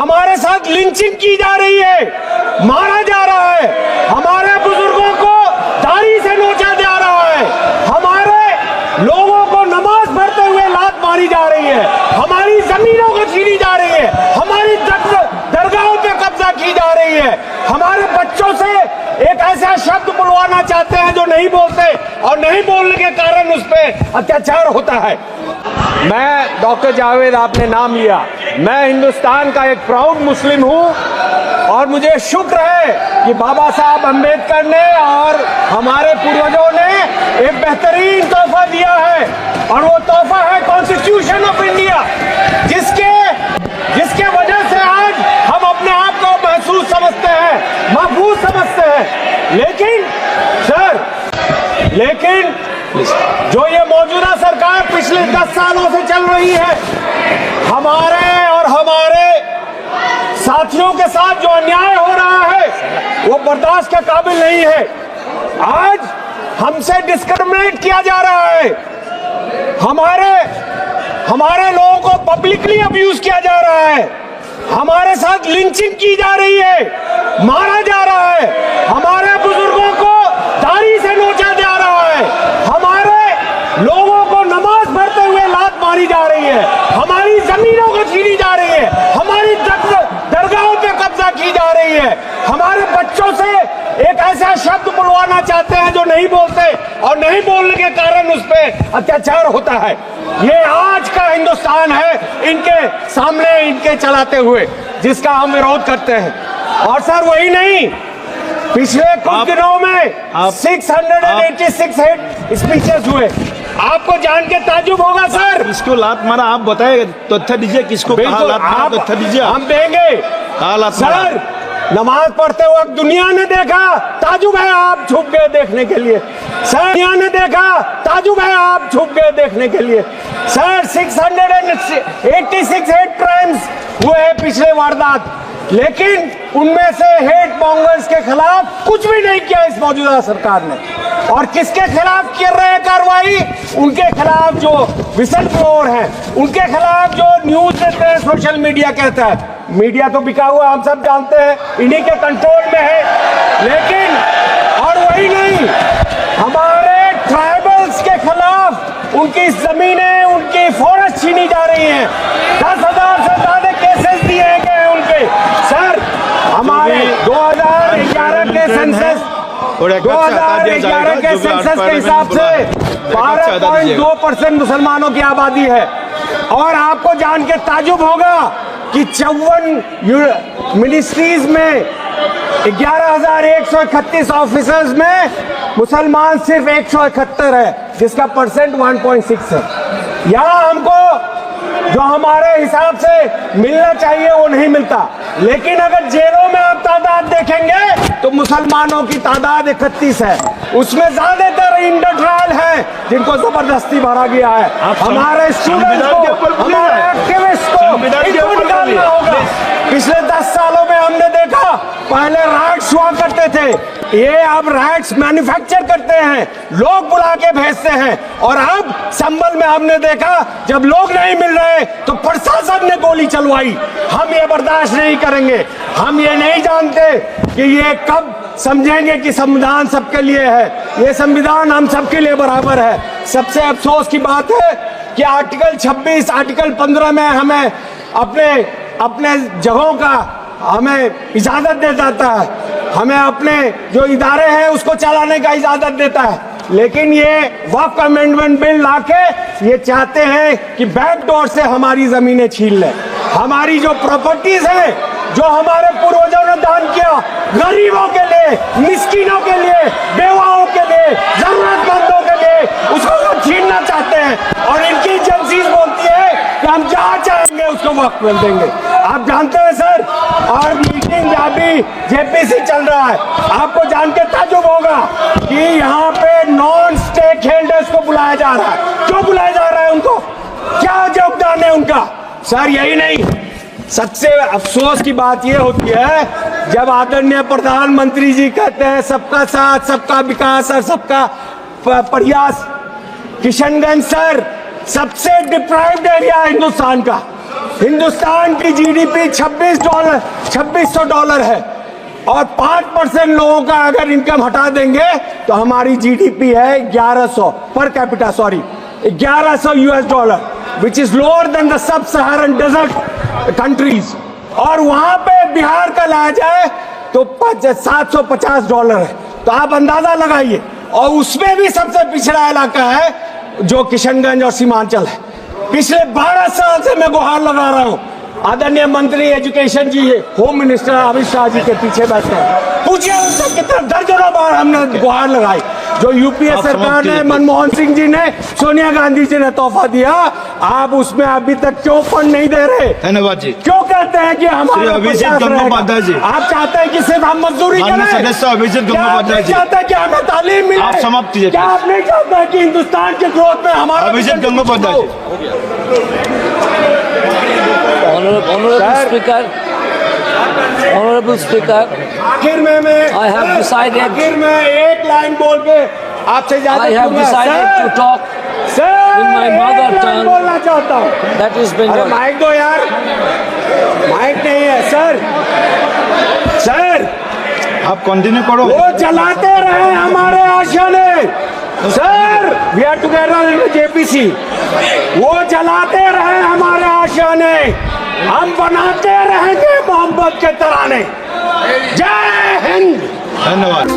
हमारे साथ लिंचिंग की जा रही है, मारा जा रहा है, हमारे बुजुर्गों को दाढ़ी से नोचा जा रहा है, हमारे लोगों को नमाज पढ़ते हुए लात मारी जा रही है, हमारी जमीनों को छीनी जा रही है, हमारी दरगाहों पे कब्जा की जा रही है, हमारे बच्चों से एक ऐसा शब्द बुलवाना चाहते हैं जो नहीं बोलते और नहीं बोलने के कारण उस पर अत्याचार होता है। मैं डॉक्टर जावेद, आपने नाम लिया, मैं हिंदुस्तान का एक प्राउड मुस्लिम हूं और मुझे शुक्र है कि बाबा साहब अम्बेडकर ने और हमारे पूर्वजों ने एक बेहतरीन तोहफा दिया है और वो तोहफा है कॉन्स्टिट्यूशन ऑफ इंडिया, जिसके वजह से आज हम अपने आप को महसूस समझते हैं, महफूज समझते हैं। लेकिन जो ये मौजूदा सरकार पिछले 10 सालों से चल रही है, हमारे और हमारे साथियों के साथ जो अन्याय हो रहा है वो बर्दाश्त के काबिल नहीं है। आज हमसे डिस्क्रिमिनेट किया जा रहा है, हमारे लोगों को पब्लिकली अब्यूज किया जा रहा है, हमारे साथ लिंचिंग की जा रही है, मारा जा रहा है, हमारे बुजुर्गों को दाढ़ी से नोचा जा रहा है, हमारे लोगों को नमाज पढ़ते हुए लात मारी जा रही है, हमारी जमीनों को छीनी जा रही है, हमारी दरगाहों पे कब्जा की जा रही है, हमारे बच्चों से एक ऐसा शब्द बुलवाना चाहते हैं जो नहीं बोलते और नहीं बोलने के कारण उस पर अत्याचार होता है। ये आज का हिंदुस्तान है इनके सामने, इनके चलाते हुए, जिसका हम विरोध करते हैं। और सर वही नहीं, पिछले कुछ दिनों में 686 हेट स्पीचेस हुए। आपको जान के ताज्जुब होगा सर। किसको लात मारा आप बताए, तथ्य दीजिए, किसको कहा लात मारा, तथ्य दीजिए। हम देंगे सर। नमाज पढ़ते वक्त दुनिया ने देखा, ताजुब है आप छुप गए देखने के लिए सर। दुनिया ने देखा, ताजुब है आप छुप गए देखने के लिए सर। 686 हेट क्राइम्स हुए हैं पिछले वारदात, लेकिन उनमें से हेट मॉन्गर्स के खिलाफ कुछ भी नहीं किया इस मौजूदा सरकार ने। और किसके खिलाफ कर रहे हैं कार्रवाई? उनके खिलाफ जो विसल ब्लोअर हैं, उनके खिलाफ जो न्यूज देते हैं, सोशल मीडिया कहता है। मीडिया तो बिका हुआ हम सब जानते हैं, इन्हीं के कंट्रोल में है। लेकिन और वही नहीं, हमारे ट्राइबल्स के खिलाफ उनकी जमीनें, उनकी फॉरेस्ट छीनी जा रही हैं। 10,000 से ज्यादा केसेस दिए गए उनके सर। हमारे 2011 के सेंसस 2011 के सेंसस के हिसाब से 12.2% मुसलमानों की आबादी है। और आपको जान के ताजुब होगा कि 54 मिनिस्ट्रीज में 11,131 ऑफिसर्स में मुसलमान सिर्फ 171 है, जिसका परसेंट 1.6 है। यहाँ हमको जो हमारे हिसाब से मिलना चाहिए वो नहीं मिलता। लेकिन अगर जेलों में आप तादाद देखेंगे तो मुसलमानों की तादाद 31 है, उसमें ज्यादातर इंडर ट्रायल है जिनको जबरदस्ती भरा गया है। हमारे स्टूडेंट्स को, हमारे एक्टिविस्ट को इनको निकालना होगा। पिछले 10 सालों में हमने देखा, पहले रैट्स हुआ करते थे, ये अब रैट्स मैन्युफैक्चर करते हैं, लोग बुला के भेजते हैं। और अब संभल में हमने देखा, जब लोग नहीं मिल रहे तो प्रशासन ने गोली चलवाई। हम ये बर्दाश्त नहीं करेंगे। हम ये नहीं जानते कि ये कब समझेंगे कि संविधान सबके लिए है। ये संविधान हम सबके लिए बराबर है। सबसे अफसोस की बात है कि आर्टिकल 26, आर्टिकल 15 में हमें अपने जगहों का हमें इजाजत दे देता है, हमें अपने जो इदारे हैं उसको चलाने का इजाजत देता है। लेकिन ये वक्फ अमेंडमेंट बिल लाके ये चाहते हैं कि बैकडोर से हमारी जमीनें छीन लें। हमारी जो प्रॉपर्टीज है, जो हमारे पूर्वजों ने दान किया, गरीबों के लिए, मिस्किनों के लिए, बेवाओं के लिए, जरूरतमंदों के लिए, उसको वो छीनना चाहते हैं। और इनकी एजेंसीज बोलती है कि हम जहाँ चाहेंगे उसको वक्त मिल देंगे। आप जानते हैं सर। और मीटिंग अभी जेपीसी चल रहा है, आपको जान के ताजुब होगा कि यहाँ पे नॉन स्टेक होल्डर्स को बुलाया जा रहा है। क्यों बुलाया जा रहा है उनको? क्या योगदान है उनका? सर यही नहीं, सबसे अफसोस की बात यह होती है जब आदरणीय प्रधानमंत्री जी कहते हैं सबका साथ, सबका विकास और सबका प्रयास। किशनगंज सर सबसे डिप्राइव्ड एरिया हिंदुस्तान का, हिंदुस्तान की जीडीपी $2600 है और 5% लोगों का अगर इनकम हटा देंगे तो हमारी जीडीपी है 1100 per capita, sorry $1100, which is lower than the sub Saharan desert countries. और वहां पे बिहार का लाया जाए तो $750 है। तो आप अंदाजा लगाइए, और उसमें भी सबसे पिछड़ा इलाका है जो किशनगंज और सीमांचल है। पिछले 12 साल से मैं गुहार लगा रहा हूं, आदरणीय मंत्री एजुकेशन जी, होम मिनिस्टर अमित शाह जी के पीछे बैठे हैं, पूछिए उनसे कितने दर्जनों बार हमने गुहार लगाई। जो यूपीए सरकार ने, मनमोहन सिंह जी ने, सोनिया गांधी जी ने तोहफा दिया, आप उसमें अभी तक क्यों फंड नहीं दे रहे? धन्यवाद जी। क्यों कहते हैं कि हमारा अभिजीत गंगोपाध्याय जी, आप चाहते हैं कि सिर्फ हम मजदूरी करें? सदस्य अभिजीत गंगोपाध्याय जी, चाहते हैं कि हमें तालीम मिले? आप समाप्त कीजिए। क्या आप नहीं चाहते हैं कि हिंदुस्तान के ग्रोथ में हमारा? अभिजीत गंगोपाध्याय जी। Honorable Speaker, आखिर में I have decided- आखिर में एक लाइन बोल के आपसे I इजाजत have दूंगा। decided sir, to talk sir, in my mother एक लाइन tongue. बोलना चाहता हूँ। that is अरे Bengali. माइक दो यार, माइक नहीं है सर। सर, आप कंटिन्यू करो। वो चलाते रहे हमारे आशियाने। Sir, we are together in JPC. वो चलाते रहे हमारे आशियाने, हम बनाते रहेंगे मोहब्बत के तराने। जय हिंद। धन्यवाद।